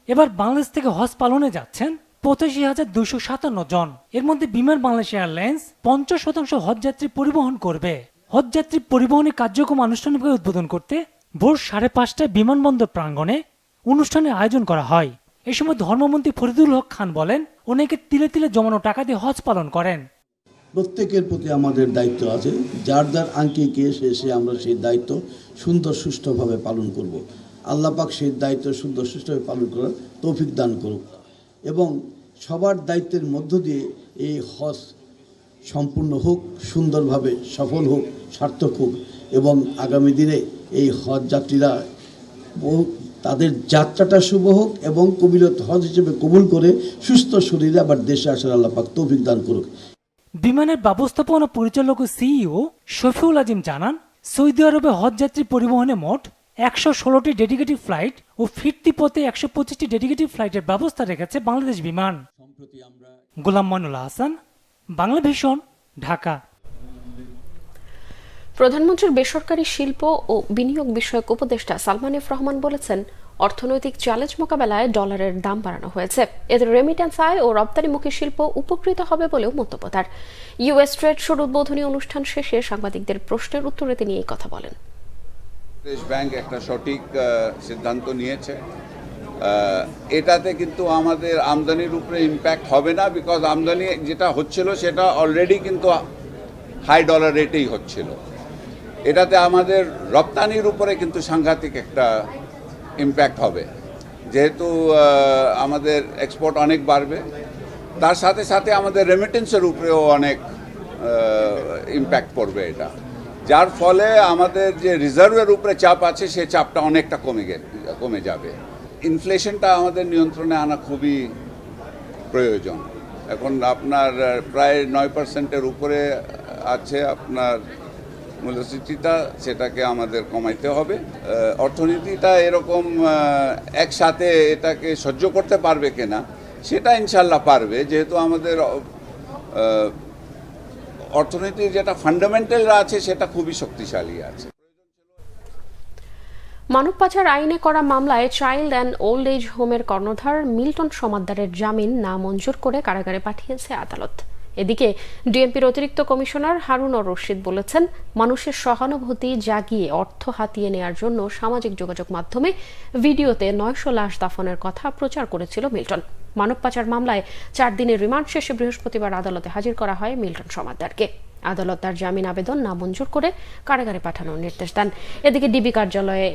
এবার বাংলাদেশ থেকে হজ পালনে যাচ্ছেন 85,257 জন। এর মধ্যে বিমান বাংলাদেশ এয়ারলাইন্স 50% হজযাত্রী পরিবহন করবে। হজযাত্রী পরিবহনের কার্যক্রম আনুষ্ঠানিকভাবে উদ্বোধন করতে ভোর 5:30টায় বিমানবন্দর প্রাঙ্গণে অনুষ্ঠানের আয়োজন করা হয়। এ সময় ধর্মমন্ত্রী ফরিদুল হক খান বলেন, অনেকে তিলে তিলে জমানো টাকা দিয়ে হজ পালন করেন। প্রত্যেকের প্রতি আমাদের দায়িত্ব আছে, যার যার আঙ্কিকে সে আমরা সেই দায়িত্ব সুন্দর সুষ্ঠুভাবে পালন করব। আল্লাহ পাক সেই দায়িত্ব সুন্দর সুষ্ঠুভাবে পালন করার তৌফিক দান করুক এবং সবার দায়িত্বের মধ্য দিয়ে এই হজ সম্পূর্ণ হোক, সুন্দরভাবে সফল হোক, সার্থক হোক এবং আগামী দিনে এই হজ যাত্রীরা তাদের যাত্রাটা শুভ হোক এবং কবিরত হজ হিসেবে কবুল করে সুস্থ শরীরে আবার দেশে আসার আল্লাহ পাক তৌফিক দান করুক। বিমানের ব্যবস্থাপনা পরিচালক ও সিইও শফিউল আজিম জানান, সৌদি আরবে হজযাত্রী পরিবহনে মোট 116টি ডেডিকেটেড ফ্লাইট ও ফিরতি পথে 125টি ডেডিকেটেড ফ্লাইটের ব্যবস্থা রেখেছে বাংলাদেশ বিমান। গোলাম মারুল্লাহ হাসান, বাংলা ভিশন, ঢাকা। প্রধানমন্ত্রীর বেসরকারি শিল্প ও বিনিয়োগ বিষয়ক উপদেষ্টা সালমান এফ রহমান বলেছেন, অর্থনৈতিক চ্যালেঞ্জ মোকাবেলায় ডলারের দাম বাড়ানো হয়েছে। এতে রেমিটেন্স আয় ও রপ্তানিমুখী শিল্প উপকৃত হবে বলেও মন্তব্য তার। ইউএস ট্রেড শোর উদ্বোধনী অনুষ্ঠান শেষে সাংবাদিকদের প্রশ্নের উত্তরে তিনি এই কথা বলেন। দেশ ব্যাংক একটা সঠিক সিদ্ধান্ত নিয়েছে। এটাতে কিন্তু আমাদের আমদানির উপরে ইম্প্যাক্ট হবে না, বিকজ আমদানি যেটা হচ্ছিল সেটা অলরেডি কিন্তু হাই ডলার রেটেই হচ্ছিল। এটাতে আমাদের রপ্তানির উপরে কিন্তু সাংঘাতিক একটা ইম্প্যাক্ট হবে, যেহেতু আমাদের এক্সপোর্ট অনেক বাড়বে, তার সাথে সাথে আমাদের রেমিটেন্সের উপরেও অনেক ইম্প্যাক্ট পড়বে এটা, যার ফলে আমাদের যে রিজার্ভের উপরে চাপ আছে সেই চাপটা অনেকটা কমে যাবে। ইনফ্লেশনটা আমাদের নিয়ন্ত্রণে আনা খুবই প্রয়োজন। এখন আপনার প্রায় 9%-এর উপরে আছে আপনার মূল্যস্ফীতিটা, সেটাকে আমাদের কমাইতে হবে। অর্থনীতিটা এরকম একসাথে এটাকে সহ্য করতে পারবে কিনা সেটা ইনশাল্লাহ পারবে, যেহেতু আমাদের অর্থনীতির যেটা ফান্ডামেন্টাল আছে সেটা খুবই শক্তিশালী আছে। মানব পাচার আইনে করা মামলায় চাইল্ড অ্যান্ড ওল্ড এজ হোমের কর্ণধার মিল্টন সমাদ্দারের জামিন নামঞ্জুর করে কারাগারে পাঠিয়েছে আদালত। এদিকে ডিএমপির অতিরিক্ত কমিশনার হারুনুর রশিদ বলেছেন, মানুষের সহানুভূতি জাগিয়ে অর্থ হাতিয়ে নেয়ার জন্য সামাজিক যোগাযোগ মাধ্যমে ভিডিওতে 900 লাশ দাফনের কথা প্রচার করেছিল মিল্টন। মানব পাচার মামলায় 4 দিনের রিমান্ড শেষে বৃহস্পতিবার আদালতে হাজির করা হয় মিল্টন সমাদ্দারকে। আদালত তার জামিন আবেদন নামঞ্জুর করে কারাগারে পাঠানোর নির্দেশ দেন। এদিকে ডিবি কার্যালয়ে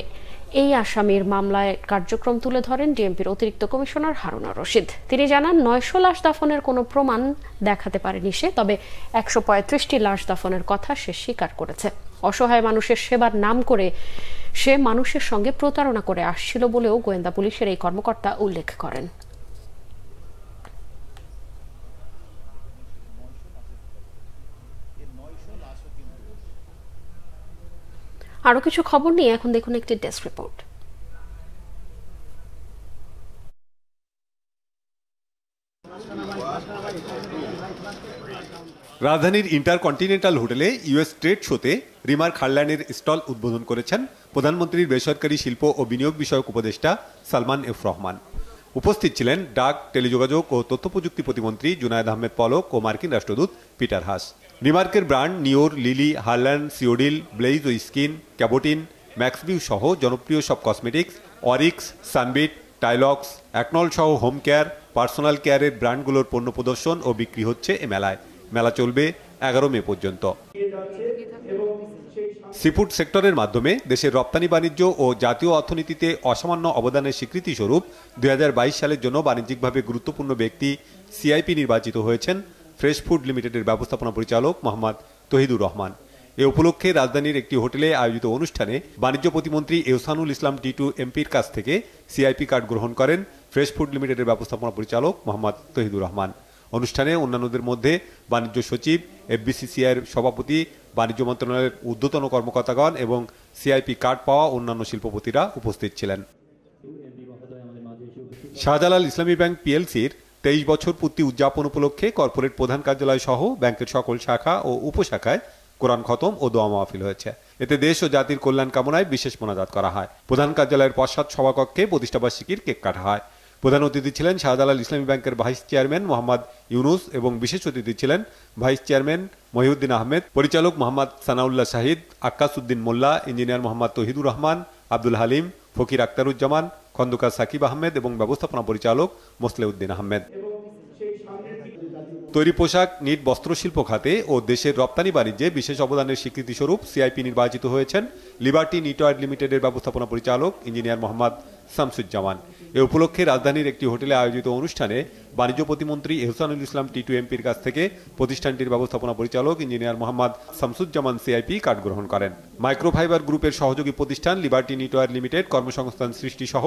এই আসামির মামলায় কার্যক্রম তুলে ধরেন ডিএমপির অতিরিক্ত কমিশনার হারুনুর রশিদ। তিনি জানান, 900 লাশ দাফনের কোনো প্রমাণ দেখাতে পারেনি সে, তবে 135টি লাশ দাফনের কথা সে স্বীকার করেছে। অসহায় মানুষের সেবার নাম করে সে মানুষের সঙ্গে প্রতারণা করে আসছিল বলেও গোয়েন্দা পুলিশের এই কর্মকর্তা উল্লেখ করেন। আরো কিছু খবর নিয়ে এখন দেখুন একটি ডেস্ক রিপোর্ট। রাজধানীর ইন্টারকন্টিনেন্টাল হোটেলে ইউএস ট্রেড শোতে রিমার খারল্যান্ডের স্টল উদ্বোধন করেছেন প্রধানমন্ত্রীর বেসরকারি শিল্প ও বিনিয়োগ বিষয়ক উপদেষ্টা সালমান এফ রহমান। উপস্থিত ছিলেন ডাক, টেলিযোগাযোগ ও তথ্য প্রযুক্তি প্রতিমন্ত্রী জুনায়েদ আহমেদ পলক ও মার্কিন রাষ্ট্রদূত পিটার হাস। রিমার্কের brand Neor, Lily, Harland, Ciodil, Blaze O Skin, Cabotine, Maxview সহ জনপ্রিয় সব cosmetics, Orix, Sunbit, Tylox, Acnol সহ হোম কেয়ার, পার্সোনাল কেয়ারের ব্র্যান্ডগুলোর পণ্য প্রদর্শন ও বিক্রি হচ্ছে এ মেলায়। মেলা চলবে 11 মে পর্যন্ত। সিফুড সেক্টরের মাধ্যমে দেশের রপ্তানি বাণিজ্য ও জাতীয় অর্থনীতিতে অসামান্য অবদানের স্বীকৃতি স্বরূপ 2022 সালের জন্য বাণিজ্যিকভাবে গুরুত্বপূর্ণ ব্যক্তি সিআইপি নির্বাচিত হয়েছেন ফ্রেশ ফুড লিমিটেডের ব্যবস্থাপনা পরিচালক মোহাম্মদ তহিদুর রহমান। এ উপলক্ষে রাজধানীর একটি হোটেলে আয়োজিত অনুষ্ঠানে বাণিজ্য প্রতিমন্ত্রী এহসানুল ইসলাম টিটু এমপির কাছ থেকে সিআইপি কার্ড গ্রহণ করেন ফ্রেশ ফুড লিমিটেডের ব্যবস্থাপনা পরিচালক মোহাম্মদ তহিদুর রহমান। অনুষ্ঠানে অন্যান্যদের মধ্যে বাণিজ্য সচিব, এফবিসিসিআইয়ের সভাপতি, বাণিজ্য মন্ত্রণালয়ের ঊর্ধ্বতন কর্মকর্তাগণ এবং সিআইপি কার্ড পাওয়া অন্যান্য শিল্পপতিরা উপস্থিত ছিলেন। শাহজালাল ইসলামী ব্যাংক পিএলসির 23 বছর পূর্তি উদযাপন উপলক্ষে কর্পোরেট প্রধান কার্যালয় সহ ব্যাংকের সকল শাখা ও উপশাখায় কোরআন খতম ও দোয়া মাহফিল হয়েছে। এতে দেশ ও জাতির কল্যাণ কামনায় বিশেষ মোনাজাত করা হয়। প্রধান কার্যালয়ের পশ্চাৎ সভাকক্ষে প্রতিষ্ঠাবার্ষিকীর কেক কাটা হয়। প্রধান অতিথি ছিলেন শাহজালাল ইসলামী ব্যাংকের ভাইস চেয়ারম্যান মোহাম্মদ ইউনুস এবং বিশেষ অতিথি ছিলেন ভাইস চেয়ারম্যান মহিউদ্দিন আহমেদ, পরিচালক মোহাম্মদ সানাউল্লাহ শাহিদ, আক্কাসউদ্দিন মোল্লা, ইঞ্জিনিয়ার মোহাম্মদ তহিদুর রহমান, আব্দুল হালিম, ফকির আক্তারুজ্জামান, খন্দকার সাকিব আহমেদ এবং ব্যবস্থাপনা পরিচালক মোসলেউদ্দিন আহমেদ। তৈরি পোশাক, নিট, বস্ত্রশিল্প খাতে ও দেশের রপ্তানি বাণিজ্যে বিশেষ অবদানের স্বীকৃতি স্বরূপ সিআইপি নির্বাচিত হয়েছেন লিবার্টি নিটওয়ার্ড লিমিটেডের ব্যবস্থাপনা পরিচালক ইঞ্জিনিয়ার মোহাম্মদ শামসুজ্জামান। এ উপলক্ষে রাজধানীর একটি হোটেলে আয়োজিত অনুষ্ঠানে বাণিজ্য প্রতিমন্ত্রী এহসানুল ইসলাম টিটু এমপির কাছ থেকে প্রতিষ্ঠানটির ব্যবস্থাপনা পরিচালক engineer Mohammad Shamsuzzaman CIP card গ্রহণ করেন। মাইক্রোফাইবার গ্রুপের সহযোগী প্রতিষ্ঠান লিবার্টি নিটওয়ার্ড লিমিটেড কর্মসংস্থান সৃষ্টি সহ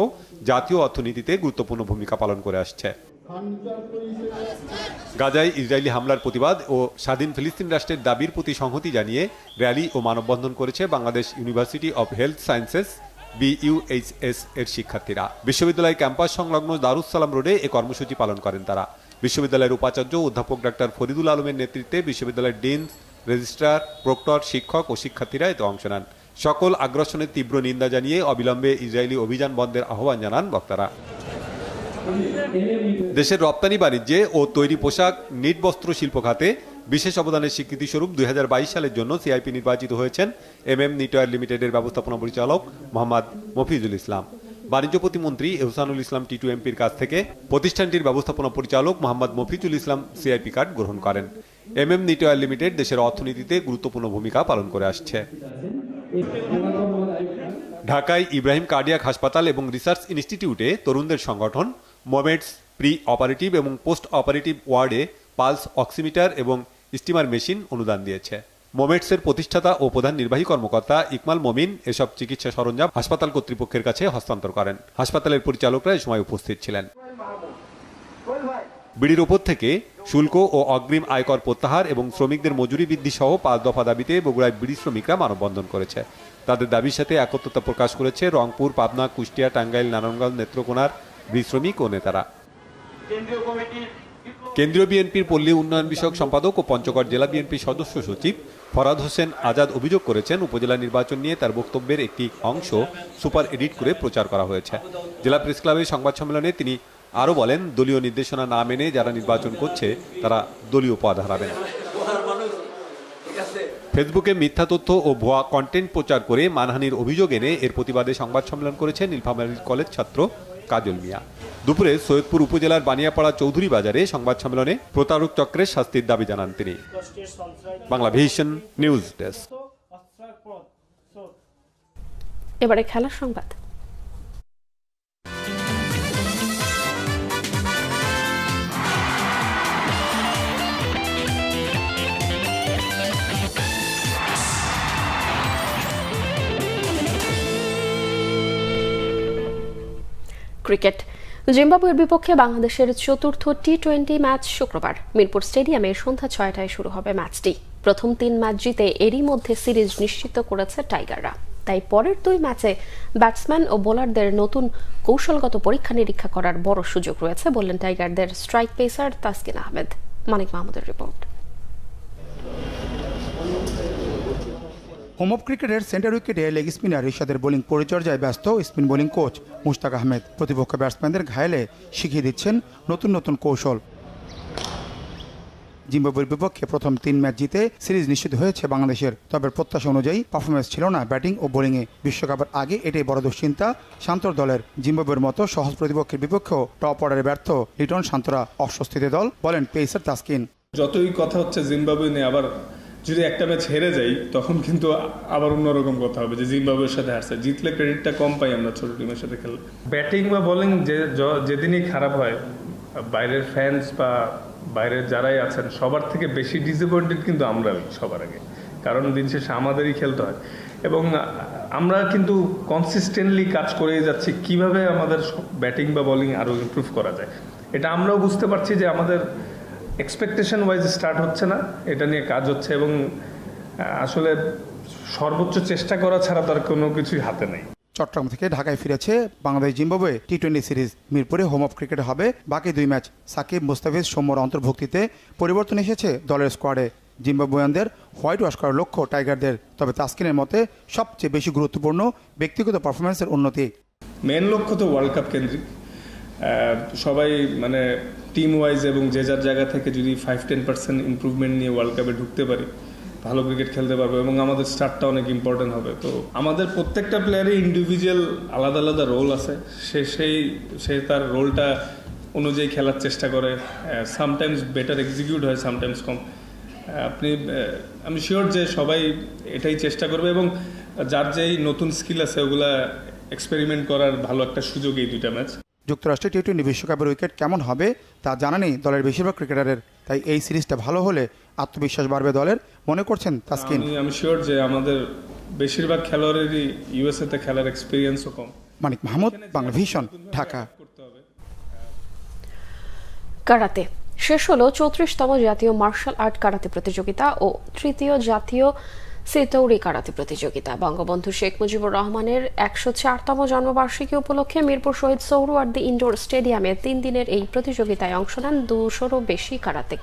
জাতীয় অর্থনীতিতে গুরুত্বপূর্ণ ভূমিকা পালন করে আসছে। গাজায় ইসরায়েলি হামলার প্রতিবাদ ও স্বাধীন ফিলিস্তিন রাষ্ট্রের দাবির প্রতি সংহতি জানিয়ে র্যালি ও মানববন্ধন করেছে Bangladesh university of health sciences BUHS এর শিক্ষার্থীরা। বিশ্ববিদ্যালয় ক্যাম্পাস সংলগ্ন দারুস সালাম রোডে এ কর্মসূচি পালন করেন তারা। বিশ্ববিদ্যালয়ের উপাচার্য অধ্যাপক ডাক্তার ফরিদুল আলমের নেতৃত্বে বিশ্ববিদ্যালয়ের ডিন, রেজিস্ট্রার, প্রক্টর, শিক্ষক ও শিক্ষার্থীরা এতে অংশ নেন। সকল আগ্রাসনের তীব্র নিন্দা জানিয়ে অবিলম্বে ইসরায়েলি অভিযান বন্ধের আহ্বান জানান বক্তারা। দেশের রপ্তানি বাণিজ্যে ও তৈরি পোশাক, নিট, বস্ত্র শিল্প খাতে বিশেষ অবদানের স্বীকৃতি স্বরূপ 2022 সালের জন্য সিআইপি নির্বাচিত হয়েছেন নিটওয়ার লিমিটেডের ব্যবস্থাপনা পরিচালক মোহাম্মদ মফিজুল ইসলাম। বাণিজ্য প্রতিমন্ত্রী এহসানুল ইসলাম টিটু এমপির কাছ থেকে প্রতিষ্ঠানটির ব্যবস্থাপনা পরিচালক মোহাম্মদ মফিজুল ইসলাম সিআইপি কার্ড গ্রহণ করেন। নিটওয়ার লিমিটেড দেশের অর্থনীতিতে গুরুত্বপূর্ণ ভূমিকা পালন করে আসছে। ঢাকায় ইব্রাহিম কার্ডিয়াক হাসপাতাল এবং রিসার্চ ইনস্টিটিউটে তরুণদের সংগঠন মোমেটস প্রি অপারেটিভ এবং পোস্ট অপারেটিভ ওয়ার্ডে পালস অক্সিমিটার এবং স্টিমার মেশিন অনুদান দিয়েছে। মোমেটসের প্রতিষ্ঠাতা ও প্রধান নির্বাহী কর্মকর্তা ইকমাল মমিন এসব চিকিৎসা সরঞ্জাম হাসপাতাল কর্তৃপক্ষের কাছে হস্তান্তর করেন। হাসপাতালের পরিচালকরা এই সময় উপস্থিত ছিলেন। বিড়ির ওপর থেকে শুল্ক ও অগ্রিম আয়কর প্রত্যাহার এবং শ্রমিকদের মজুরি বৃদ্ধি সহ 5 দফা দাবিতে বগুড়ায় বিড়ি শ্রমিকরা মানববন্ধন করেছে। তাদের দাবির সাথে একত্রতা প্রকাশ করেছে রংপুর, পাবনা, কুষ্টিয়া, টাঙ্গাইল, নারায়ণগঞ্জ, নেত্রকোনার বিড়ি শ্রমিক ও নেতারা। কেন্দ্রীয় বিএনপির পল্লী উন্নয়ন বিষয়ক সম্পাদক ও পঞ্চগড় জেলা বিএনপি সদস্য সচিব ফরাদ হোসেন আজাদ অভিযোগ করেছেন, উপজেলা নির্বাচন নিয়ে তার বক্তব্যের একটি অংশ সুপার এডিট করে প্রচার করা হয়েছে। জেলা প্রেস ক্লাবের সংবাদ সম্মেলনে তিনি আরও বলেন, দলীয় নির্দেশনা না মেনে যারা নির্বাচন করছে তারা দলীয় পদ হারাবেন। ফেসবুকে মিথ্যা তথ্য ও ভুয়া কন্টেন্ট প্রচার করে মানহানির অভিযোগ এনে এর প্রতিবাদে সংবাদ সম্মেলন করেছেন নীলফামারী কলেজ ছাত্র কাজল মিয়া। দুপুরে সৈয়দপুর উপজেলার বানিয়াপাড়া চৌধুরী বাজারে সংবাদ সম্মেলনে প্রতারক চক্রের শাস্তির দাবি জানান তিনি। Bangla vision news desk. এবারে খেলার সংবাদ। ক্রিকেট। জিম্বাবুয়ের বিপক্ষে বাংলাদেশের চতুর্থ টি20 ম্যাচ শুক্রবার মিরপুর স্টেডিয়ামে সন্ধ্যা 6টায় শুরু হবে ম্যাচটি। প্রথম 3 ম্যাচ জিতে এরই মধ্যে সিরিজ নিশ্চিত করেছে টাইগাররা। তাই পরের 2 ম্যাচে ব্যাটসম্যান ও বোলারদের নতুন কৌশলগত পরীক্ষা নিরীক্ষা করার বড় সুযোগ রয়েছে বললেন টাইগারদের স্ট্রাইক পেসার তাসকিন আহমেদ। মানিক মাহমুদের রিপোর্ট। হোম অফ ক্রিকেটের সেন্টার উইকেটে লেগ স্পিনার রিশাদের বোলিং পরিচর্যায় ব্যস্ত spin bowling coach Mushtaq Ahmed. প্রতিপক্ষ ব্যাটসম্যানদের ঘায়েলে শিখিয়ে দিচ্ছেন নতুন নতুন কৌশল। জিম্বাবুয়ের বিপক্ষে প্রথম 3 ম্যাচ জিতে সিরিজ নিশ্চিত হয়েছে বাংলাদেশের। তবে প্রত্যাশা অনুযায়ী পারফরমেন্স ছিল না ব্যাটিং ও বোলিংয়ে। বিশ্বকাপের আগে এটাই বড় দুশ্চিন্তা শান্তর দলের। জিম্বাবুয়ের মতো সহজ প্রতিপক্ষের বিপক্ষেও টপ অর্ডারে ব্যর্থ লিটন শান্তরা অস্বস্তিতে দল, বলেন পেসার তাসকিন। যতই কথা হচ্ছে জিম্বাবুয়ে নিয়ে, আবার যদি একটা ম্যাচ হেরে যাই তখন কিন্তু আবার অন্যরকম কথা হবে যে জিম্বাবুয়ের সাথে হারছে। জিতলে ক্রেডিটটা কম পাই আমরা ছোট টিমের সাথে খেললে। ব্যাটিং বা বোলিং যেদিনই খারাপ হয়, বাইরের ফ্যান্স বা বাইরের যারাই আছেন সবার থেকে বেশি ডিসঅ্যাপয়েন্টেড কিন্তু আমরাই সবার আগে, কারণ দিন শেষে আমাদেরই খেলতে হয়। এবং আমরা কিন্তু কনসিস্টেন্টলি কাজ করেই যাচ্ছি কিভাবে আমাদের ব্যাটিং বা বোলিং আরও ইমপ্রুভ করা যায়। এটা আমরাও বুঝতে পারছি যে আমাদের এক্সপেকটেশন ওয়াইজ স্টার্ট হচ্ছে না, এটা নিয়ে কাজ হচ্ছে এবং আসলে সর্বোচ্চ চেষ্টা করা ছাড়া তার কোনো কিছুই হাতে নেই। চট্টগ্রাম থেকে ঢাকায় ফিরেছে বাংলাদেশ জিম্বাবুয়ে টি-20 সিরিজ। মিরপুরে হোম অফ ক্রিকেট হবে বাকি 2 ম্যাচ। সাকিব, মুস্তাফিজ, সৌম্যর অন্তর্ভুক্তিতে পরিবর্তন এসেছে দলের স্কোয়াডে। জিম্বাবুয়ানদের হোয়াইট ওয়াশ করার লক্ষ্য টাইগারদের। তবে তাসকিনের মতে সবচেয়ে বেশি গুরুত্বপূর্ণ ব্যক্তিগত পারফরমেন্সের উন্নতি। মেন লক্ষ্য তো ওয়ার্ল্ড কাপ কেন্দ্রিক। সবাই মানে টিম ওয়াইজ এবং যে যার জায়গা থেকে যদি 5-10% ইমপ্রুভমেন্ট নিয়ে ওয়ার্ল্ড কাপে ঢুকতে পারি, ভালো ক্রিকেট খেলতে পারবো এবং আমাদের স্টার্টটা অনেক ইম্পর্টেন্ট হবে। তো আমাদের প্রত্যেকটা প্লেয়ারের ইন্ডিভিজুয়াল আলাদা আলাদা রোল আছে। সে তার রোলটা অনুযায়ী খেলার চেষ্টা করে। সামটাইমস বেটার এক্সিকিউট হয়, সামটাইমস কম। আমি শিওর যে সবাই এটাই চেষ্টা করবে এবং যার যেই নতুন স্কিল আছে ওগুলা এক্সপেরিমেন্ট করার ভালো একটা সুযোগ এই 2টা ম্যাচ। যুক্তরাষ্ট্রে টি-20 বিশ্বকাপের উইকেট কেমন হবে তা জানা নেই দলের বেশিরভাগ ক্রিকেটারের। তাই এই সিরিজটা ভালো হলে আত্মবিশ্বাস বাড়বে দলের, মনে করছেন তাসকিন। আমি শিওর যে আমাদের বেশিরভাগ খেলোয়াড়েরই ইউএসএ তে খেলার এক্সপেরিয়েন্সও কম। মানিক মাহমুদ, বাংলা ভিশন, ঢাকা। কারাতে শেষ হলো 34তম জাতীয় মার্শাল আর্ট কারাতে প্রতিযোগিতা ও 3য় জাতীয় সিতৌরি কারাতে প্রতিযোগিতা। বঙ্গবন্ধু শেখ মুজিবুর রহমানের 104তম জন্মবার্ষিকী উপলক্ষে মিরপুর শহীদ সোহরাওয়ার্দী ইনডোর স্টেডিয়ামে 3 দিনের এই প্রতিযোগিতায় অংশ নেন 200-রও বেশি কারাতেক।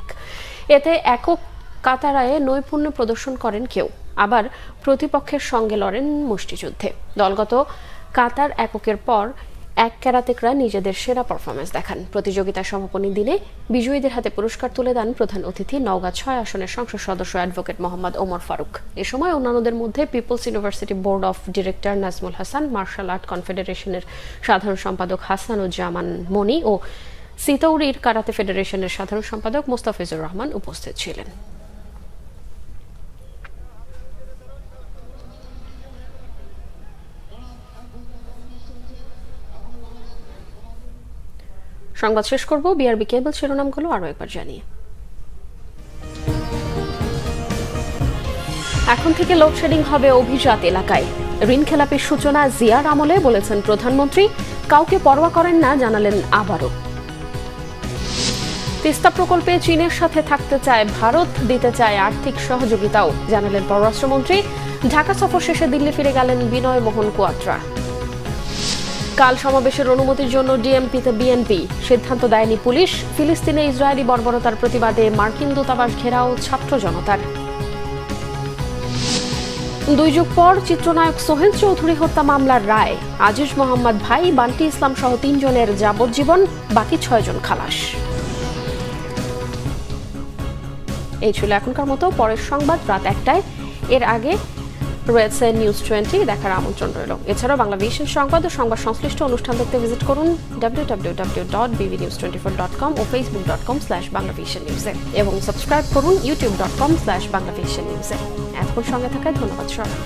এতে একক কাতারায় নৈপুণ্য প্রদর্শন করেন কেউ, আবার প্রতিপক্ষের সঙ্গে লড়েন মুষ্টিযুদ্ধে। দলগত কাতার এককের পর এক কারাতেকরা নিজেদের সেরা পারফরমেন্স দেখান। প্রতিযোগিতার সমাপনী দিনে বিজয়ীদের হাতে পুরস্কার তুলে দেন প্রধান অতিথি নওগাঁ 6 আসনের সংসদ সদস্য অ্যাডভোকেট মোহাম্মদ ওমর ফারুক। এ সময় অন্যান্যদের মধ্যে people's university board of director Nazmul Hasan, martial art কনফেডারেশনের সাধারণ সম্পাদক হাসানুজ্জামান মনি ও সিতৌরির কারাতে ফেডারেশনের সাধারণ সম্পাদক মোস্তাফিজুর রহমান উপস্থিত ছিলেন। সংবাদ শেষ করব বিআরবি কেবল শিরোনামগুলো আরো একবার জানিয়ে। এখন থেকে লোডশেডিং হবে অভিজাত এলাকায়। ঋণ খেলাপির সূচনা জিয়ার আমলে, বলেছেন প্রধানমন্ত্রী। কাউকে পরোয়া করেন না, জানালেন আবারও। তিস্তা প্রকল্পে চীনের সাথে থাকতে চায় ভারত, দিতে চায় আর্থিক সহযোগিতাও, জানালেন পররাষ্ট্রমন্ত্রী। ঢাকা সফর শেষে দিল্লি ফিরে গেলেন বিনয় মোহন কোয়াত্রা। কাল সমাবেশের অনুমতির জন্য ডিএমপিতে বিএনপি, সিদ্ধান্ত দেয়নি পুলিশ। ফিলিস্তিনে ইসরায়েলি বর্বরতার প্রতিবাদে মার্কিন দূতাবাস ঘেরাও ছাত্র জনতার। 2 যুগ পর চিত্রনায়ক সোহেল চৌধুরী হত্যা মামলার রায়। আজিজ মোহাম্মদ ভাই, বান্টি ইসলাম সহ 3 জনের যাবজ্জীবন, বাকি 6 জন খালাস। এই ছিল এখনকার মতো। পরের সংবাদ রাত 1টায়। এর আগে রয়েছে নিউজ 20 দেখার আমন্ত্রণ রইল। এছাড়াও বাংলা ভিশন সংবাদ ও সংবাদ সংশ্লিষ্ট অনুষ্ঠান দেখতে ভিজিট করুন www.bvnews24.com ও facebook.com/banglavishnnews এবং সাবস্ক্রাইব করুন youtube.com/banglavishnnews। এতক্ষণ সঙ্গে থাকায় ধন্যবাদ সবাইকে।